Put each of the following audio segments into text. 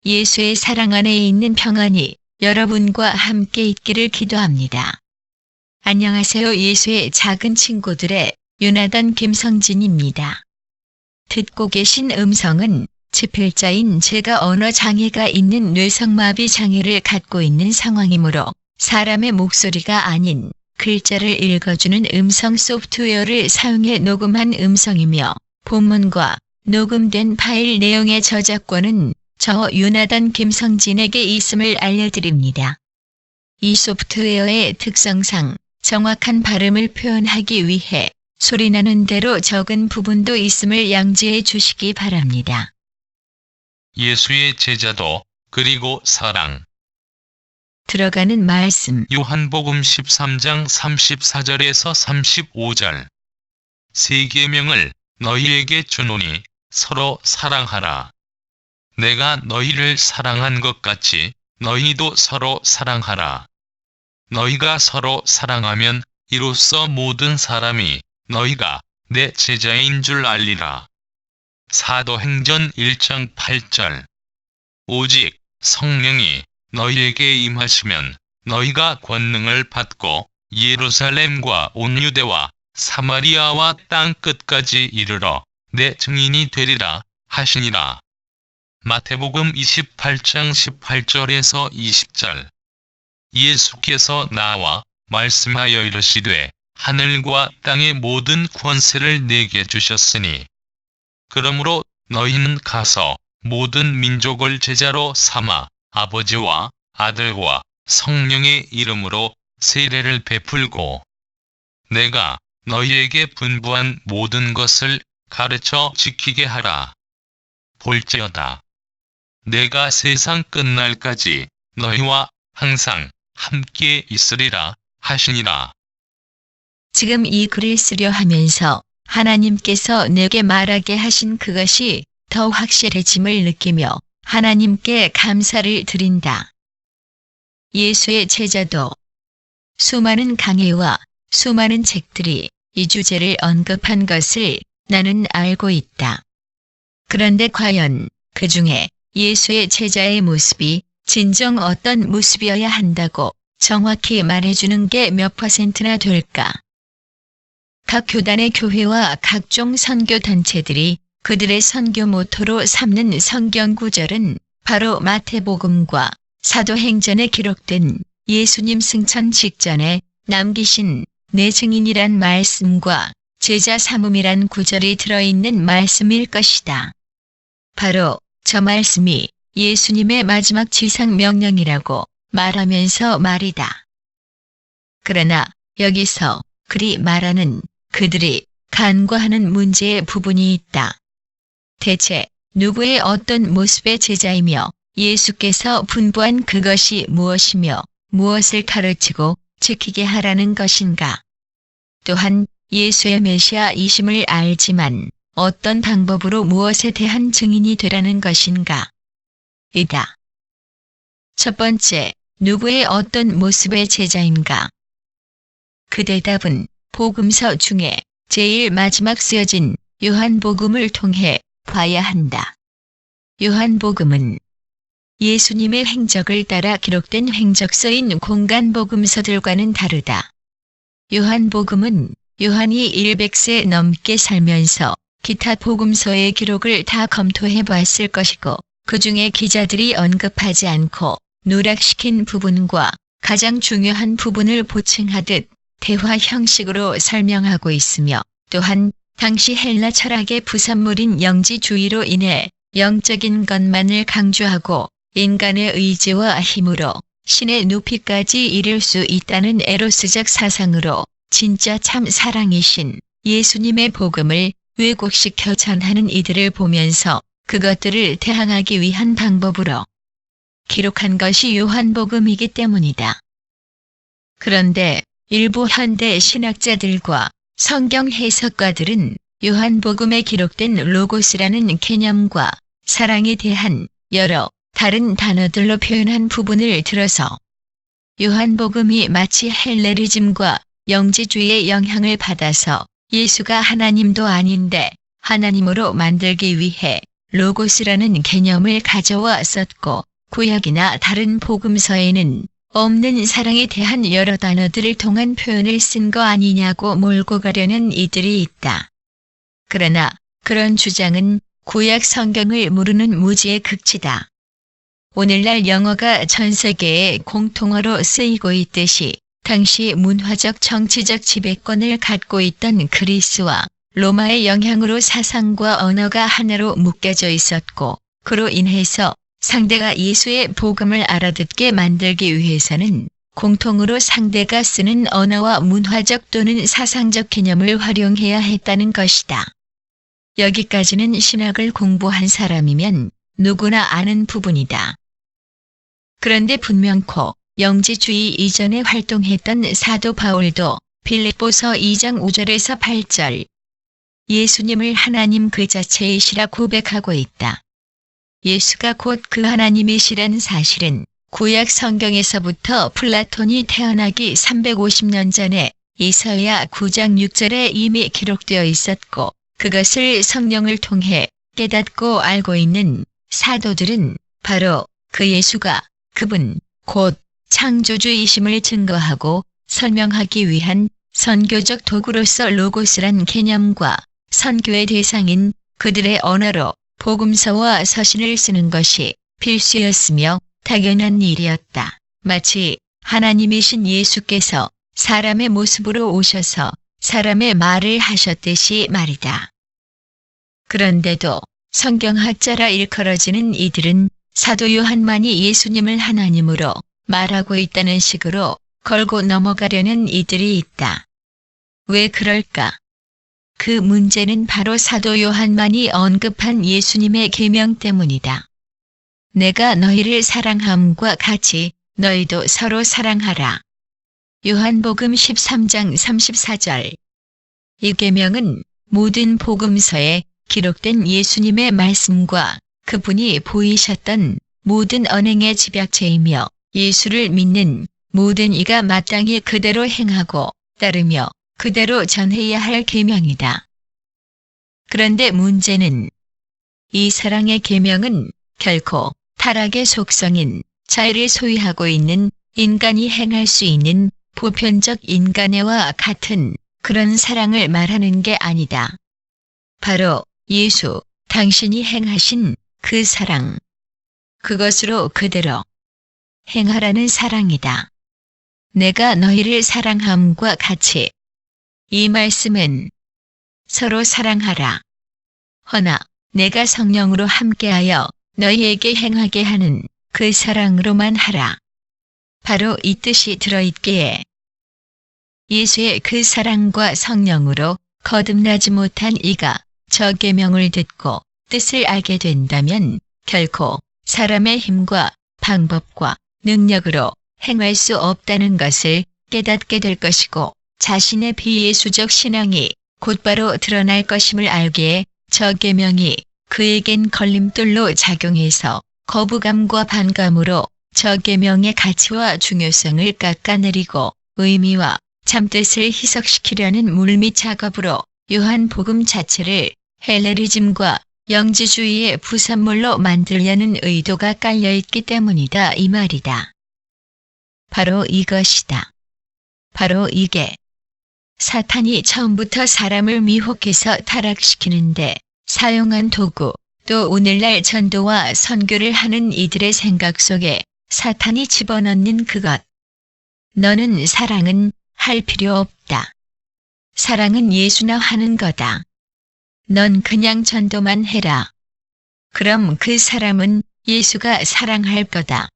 예수의 사랑 안에 있는 평안이 여러분과 함께 있기를 기도합니다. 안녕하세요. 예수의 작은 친구들의 요나단 김성진입니다. 듣고 계신 음성은 지필자인 제가 언어 장애가 있는 뇌성마비 장애를 갖고 있는 상황이므로 사람의 목소리가 아닌 글자를 읽어주는 음성 소프트웨어를 사용해 녹음한 음성이며 본문과 녹음된 파일 내용의 저작권은 저 요나단 김성진에게 있음을 알려드립니다. 이 소프트웨어의 특성상 정확한 발음을 표현하기 위해 소리나는 대로 적은 부분도 있음을 양지해 주시기 바랍니다. 예수의 제자도 그리고 사랑. 들어가는 말씀. 요한복음 13장 34절에서 35절. 새 계명을 너희에게 주노니 서로 사랑하라. 내가 너희를 사랑한 것 같이 너희도 서로 사랑하라. 너희가 서로 사랑하면 이로써 모든 사람이 너희가 내 제자인 줄 알리라. 사도행전 1장 8절. 오직 성령이 너희에게 임하시면 너희가 권능을 받고 예루살렘과 온 유대와 사마리아와 땅 끝까지 이르러 내 증인이 되리라 하시니라. 마태복음 28장 18절에서 20절. 예수께서 나와 말씀하여 이르시되 하늘과 땅의 모든 권세를 내게 주셨으니 그러므로 너희는 가서 모든 민족을 제자로 삼아 아버지와 아들과 성령의 이름으로 세례를 베풀고 내가 너희에게 분부한 모든 것을 가르쳐 지키게 하라. 볼지어다. 내가 세상 끝날까지 너희와 항상 함께 있으리라 하시니라. 지금 이 글을 쓰려 하면서 하나님께서 내게 말하게 하신 그것이 더 확실해짐을 느끼며 하나님께 감사를 드린다. 예수의 제자도. 수많은 강해와 수많은 책들이 이 주제를 언급한 것을 나는 알고 있다. 그런데 과연 그 중에 예수의 제자의 모습이 진정 어떤 모습이어야 한다고 정확히 말해주는 게 몇 %나 될까? 각 교단의 교회와 각종 선교단체들이 그들의 선교 모토로 삼는 성경 구절은 바로 마태복음과 사도행전에 기록된 예수님 승천 직전에 남기신 내 증인이란 말씀과 제자 삼음이란 구절이 들어있는 말씀일 것이다. 바로 저 말씀이 예수님의 마지막 지상 명령이라고 말하면서 말이다. 그러나 여기서 그리 말하는 그들이 간과하는 문제의 부분이 있다. 대체 누구의 어떤 모습의 제자이며 예수께서 분부한 그것이 무엇이며 무엇을 가르치고 지키게 하라는 것인가? 또한 예수의 메시아이심을 알지만 어떤 방법으로 무엇에 대한 증인이 되라는 것인가? 이다. 첫 번째, 누구의 어떤 모습의 제자인가? 그 대답은 복음서 중에 제일 마지막 쓰여진 요한복음을 통해 봐야 한다. 요한복음은 예수님의 행적을 따라 기록된 행적서인 공간 복음서들과는 다르다. 요한복음은 요한이 100세 넘게 살면서 기타 복음서의 기록을 다 검토해 봤을 것이고 그 중에 기자들이 언급하지 않고 누락시킨 부분과 가장 중요한 부분을 보충하듯 대화 형식으로 설명하고 있으며 또한 당시 헬라 철학의 부산물인 영지주의로 인해 영적인 것만을 강조하고 인간의 의지와 힘으로 신의 높이까지 이를 수 있다는 에로스적 사상으로 진짜 참 사랑이신 예수님의 복음을 왜곡시켜 전하는 이들을 보면서 그것들을 대항하기 위한 방법으로 기록한 것이 요한복음이기 때문이다. 그런데 일부 현대 신학자들과 성경 해석가들은 요한복음에 기록된 로고스라는 개념과 사랑에 대한 여러 다른 단어들로 표현한 부분을 들어서 요한복음이 마치 헬레리즘과 영지주의의 영향을 받아서 예수가 하나님도 아닌데 하나님으로 만들기 위해 로고스라는 개념을 가져와 썼고 구약이나 다른 복음서에는 없는 사랑에 대한 여러 단어들을 통한 표현을 쓴 거 아니냐고 몰고 가려는 이들이 있다. 그러나 그런 주장은 구약 성경을 모르는 무지의 극치다. 오늘날 영어가 전 세계에 공통어로 쓰이고 있듯이 당시 문화적 정치적 지배권을 갖고 있던 그리스와 로마의 영향으로 사상과 언어가 하나로 묶여져 있었고 그로 인해서 상대가 예수의 복음을 알아듣게 만들기 위해서는 공통으로 상대가 쓰는 언어와 문화적 또는 사상적 개념을 활용해야 했다는 것이다. 여기까지는 신학을 공부한 사람이면 누구나 아는 부분이다. 그런데 분명코 영지주의 이전에 활동했던 사도 바울도 빌립보서 2장 5절에서 8절 예수님을 하나님 그 자체이시라 고백하고 있다. 예수가 곧 그 하나님이시란 사실은 구약 성경에서부터 플라톤이 태어나기 350년 전에 이사야 9장 6절에 이미 기록되어 있었고 그것을 성령을 통해 깨닫고 알고 있는 사도들은 바로 그 예수가 그분 곧 창조주이심을 증거하고 설명하기 위한 선교적 도구로서 로고스란 개념과 선교의 대상인 그들의 언어로 복음서와 서신을 쓰는 것이 필수였으며 당연한 일이었다. 마치 하나님이신 예수께서 사람의 모습으로 오셔서 사람의 말을 하셨듯이 말이다. 그런데도 성경학자라 일컬어지는 이들은 사도 요한만이 예수님을 하나님으로 말하고 있다는 식으로 걸고 넘어가려는 이들이 있다. 왜 그럴까? 그 문제는 바로 사도 요한만이 언급한 예수님의 계명 때문이다. 내가 너희를 사랑함과 같이 너희도 서로 사랑하라. 요한복음 13장 34절. 이 계명은 모든 복음서에 기록된 예수님의 말씀과 그분이 보이셨던 모든 언행의 집약체이며 예수를 믿는 모든 이가 마땅히 그대로 행하고 따르며 그대로 전해야 할 계명이다. 그런데 문제는 이 사랑의 계명은 결코 타락의 속성인 자의를 소유하고 있는 인간이 행할 수 있는 보편적 인간애와 같은 그런 사랑을 말하는 게 아니다. 바로 예수, 당신이 행하신 그 사랑. 그것으로 그대로 행하라는 사랑이다. 내가 너희를 사랑함과 같이. 이 말씀은 서로 사랑하라. 허나 내가 성령으로 함께하여 너희에게 행하게 하는 그 사랑으로만 하라. 바로 이 뜻이 들어있기에 예수의 그 사랑과 성령으로 거듭나지 못한 이가 저 계명을 듣고 뜻을 알게 된다면 결코 사람의 힘과 방법과 능력으로 행할 수 없다는 것을 깨닫게 될 것이고 자신의 비예수적 신앙이 곧바로 드러날 것임을 알기에 저 계명이 그에겐 걸림돌로 작용해서 거부감과 반감으로 저 계명의 가치와 중요성을 깎아내리고 의미와 참뜻을 희석시키려는 물밑 작업으로 요한복음 자체를 헬레니즘과 영지주의의 부산물로 만들려는 의도가 깔려있기 때문이다 이 말이다. 바로 이것이다. 바로 이게 사탄이 처음부터 사람을 미혹해서 타락시키는데 사용한 도구, 또 오늘날 전도와 선교를 하는 이들의 생각 속에 사탄이 집어넣는 그것. 너는 사랑은 할 필요 없다. 사랑은 예수나 하는 거다. 넌 그냥 전도만 해라. 그럼 그 사람은 예수가 사랑할 거다.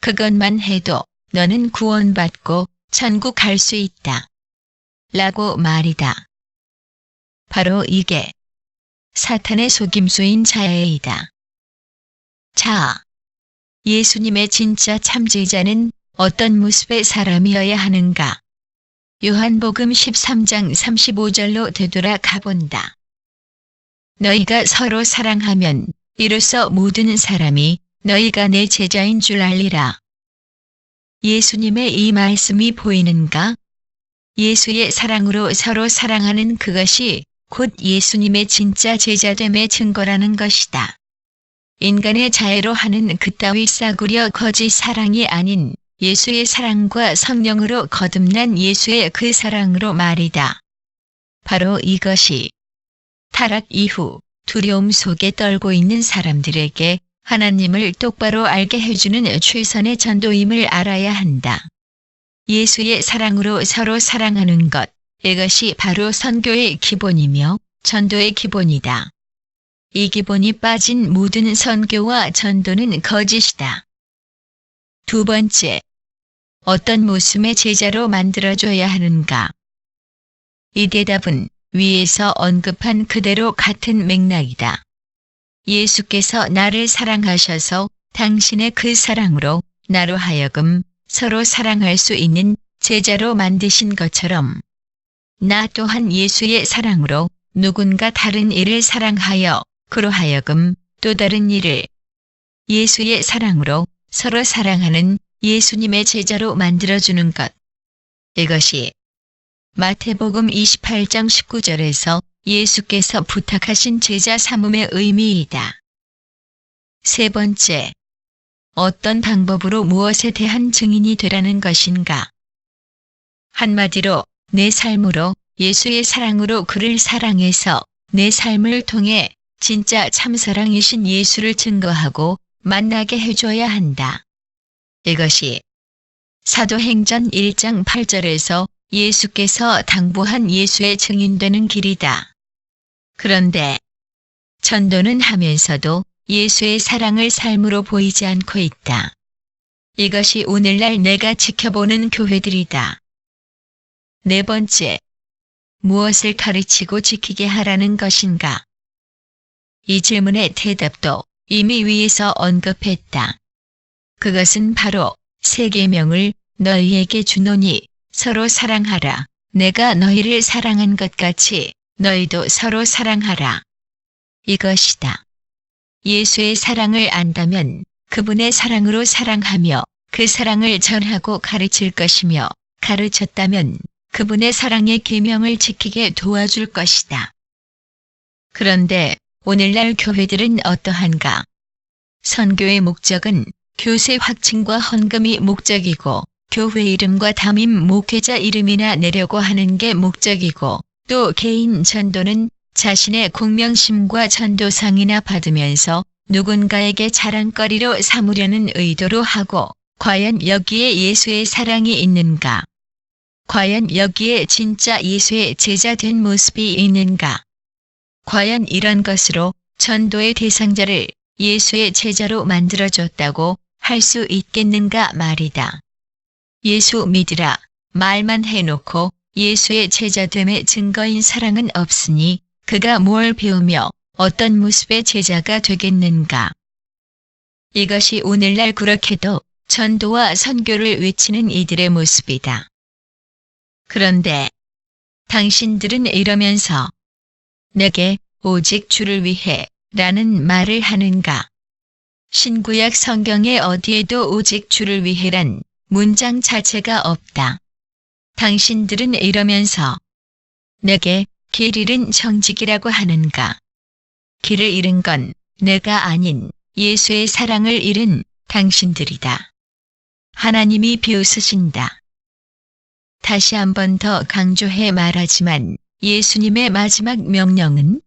그것만 해도 너는 구원받고 천국 갈 수 있다. 라고 말이다. 바로 이게 사탄의 속임수인 자애이다. 자, 예수님의 진짜 참제자는 어떤 모습의 사람이어야 하는가? 요한복음 13장 35절로 되돌아 가본다. 너희가 서로 사랑하면 이로써 모든 사람이 너희가 내 제자인 줄 알리라. 예수님의 이 말씀이 보이는가? 예수의 사랑으로 서로 사랑하는 그것이 곧 예수님의 진짜 제자됨의 증거라는 것이다. 인간의 자애로 하는 그따위 싸구려 거짓 사랑이 아닌 예수의 사랑과 성령으로 거듭난 예수의 그 사랑으로 말이다. 바로 이것이 타락 이후 두려움 속에 떨고 있는 사람들에게 하나님을 똑바로 알게 해주는 최선의 전도임을 알아야 한다. 예수의 사랑으로 서로 사랑하는 것, 이것이 바로 선교의 기본이며 전도의 기본이다. 이 기본이 빠진 모든 선교와 전도는 거짓이다. 두 번째, 어떤 모습의 제자로 만들어줘야 하는가? 이 대답은 위에서 언급한 그대로 같은 맥락이다. 예수께서 나를 사랑하셔서 당신의 그 사랑으로 나로 하여금 서로 사랑할 수 있는 제자로 만드신 것처럼 나 또한 예수의 사랑으로 누군가 다른 이를 사랑하여 그로 하여금 또 다른 이를 예수의 사랑으로 서로 사랑하는 예수님의 제자로 만들어주는 것. 이것이 마태복음 28장 19절에서 예수께서 부탁하신 제자 삼음의 의미이다. 세 번째, 어떤 방법으로 무엇에 대한 증인이 되라는 것인가? 한마디로 내 삶으로 예수의 사랑으로 그를 사랑해서 내 삶을 통해 진짜 참사랑이신 예수를 증거하고 만나게 해줘야 한다. 이것이 사도행전 1장 8절에서 예수께서 당부한 예수의 증인되는 길이다. 그런데 전도는 하면서도 예수의 사랑을 삶으로 보이지 않고 있다. 이것이 오늘날 내가 지켜보는 교회들이다. 네 번째, 무엇을 가르치고 지키게 하라는 것인가? 이 질문의 대답도 이미 위에서 언급했다. 그것은 바로 세 계명을 너희에게 주노니 서로 사랑하라. 내가 너희를 사랑한 것 같이 너희도 서로 사랑하라. 이것이다. 예수의 사랑을 안다면 그분의 사랑으로 사랑하며 그 사랑을 전하고 가르칠 것이며 가르쳤다면 그분의 사랑의 계명을 지키게 도와줄 것이다. 그런데 오늘날 교회들은 어떠한가? 선교의 목적은 교세 확증과 헌금이 목적이고 교회 이름과 담임 목회자 이름이나 내려고 하는 게 목적이고 또 개인 전도는 자신의 공명심과 전도상이나 받으면서 누군가에게 자랑거리로 삼으려는 의도로 하고 과연 여기에 예수의 사랑이 있는가? 과연 여기에 진짜 예수의 제자 된 모습이 있는가? 과연 이런 것으로 전도의 대상자를 예수의 제자로 만들어줬다고 할 수 있겠는가 말이다. 예수 믿으라 말만 해놓고 예수의 제자됨의 증거인 사랑은 없으니 그가 뭘 배우며 어떤 모습의 제자가 되겠는가. 이것이 오늘날 그렇게도 전도와 선교를 외치는 이들의 모습이다. 그런데 당신들은 이러면서 내게 오직 주를 위해 라는 말을 하는가? 신구약 성경에 어디에도 오직 주를 위해란 문장 자체가 없다. 당신들은 이러면서 내게 길 잃은 정직이라고 하는가? 길을 잃은 건 내가 아닌 예수의 사랑을 잃은 당신들이다. 하나님이 비웃으신다. 다시 한 번 더 강조해 말하지만 예수님의 마지막 명령은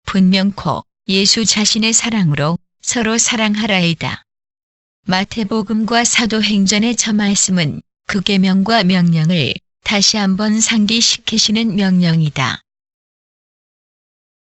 분명코 예수 자신의 사랑으로 서로 사랑하라이다. 마태복음과 사도행전의 저 말씀은 그 계명과 명령을 다시 한번 상기시키시는 명령이다.